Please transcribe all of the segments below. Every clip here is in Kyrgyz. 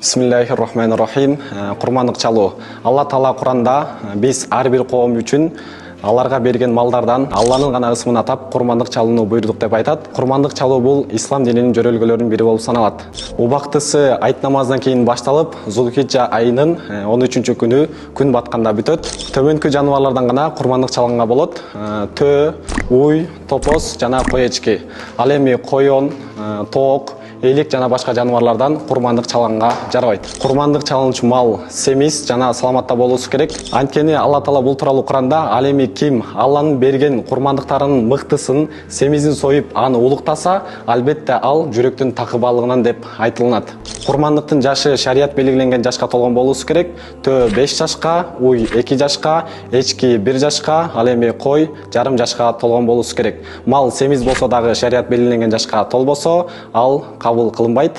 Бисмиллахир-рахманир-рахим. Курмандык чалуу. Алла Таала Куранда биз ар бир коом үчүн аларга берген малдардан Алланын гана ысмын атап курмандык чалууну буйрдук деп айтат. Курмандык чалуу бул ислам дининин жөрөлгөлөрүнүн бири болуп саналат. Убактысы айт намазынан кийин башталып, Зулхижжа айынын 13-күнү күн батканда бүтөт. Төмөнкү жаныбарлардан гана курмандык чалганга болот. Төө, уй, топоз жана кой эчки. Ал эми койон, тоок, элик жана башка жаныбарлардан курмандык чалганга жарабайт. Курмандык чалынчу мал семиз жана саламатта болуусу керек. Анткени Алла Таала бул тууралуу Куранда ал эми ким Алланын берген курмандыктарынын мыктысын, семизин союп аны улуктаса, албетте ал жүрөктүн такыбалыгынан деп айтылынат. Курмандыктын жашы шарият белгиленген жашка толгон болуусу керек. Төө 5 жашка, уй 2 жашка, эчки 1 жашка, ал эми кой жарым жашка толгон болуусу керек. Мал семиз болсо дагы шарият белгиленген жашка толбосо, ал кабыл кылынбайт.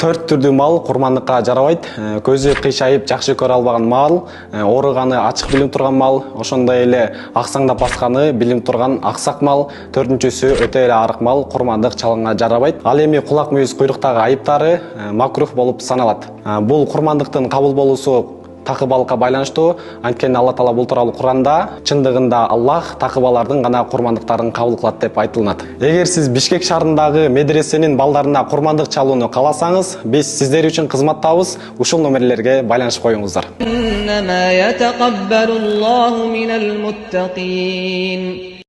4 түрдүү мал курмандыкка жарабайт. Көзү кыйшайып жакшы көрө албаган мал, ооруганы ачык билинип турган мал, ошондой эле аксаңдап басканы билинип турган аксак мал, 4-сү өтө эле арык мал курмандык чалганга жарабайт. Ал эми кулак, мүйүз, куйруктагы айыптары макрух болуп саналат. Бул курмандыктын кабыл болуусу такыбалыкка байланыштуу. Анткени Алла Таала бул тууралуу Куранда чындыгында Аллах такыбалардын гана курмандыктарын кабыл кылат деп айтылат. Эгер сиз Бишкек шаарындагы медресенин балдарына курмандык чалууну кааласаңыз, биз сиздер үчүн кызматтабыз. Ушул номерлерге байланышып коюңуздар.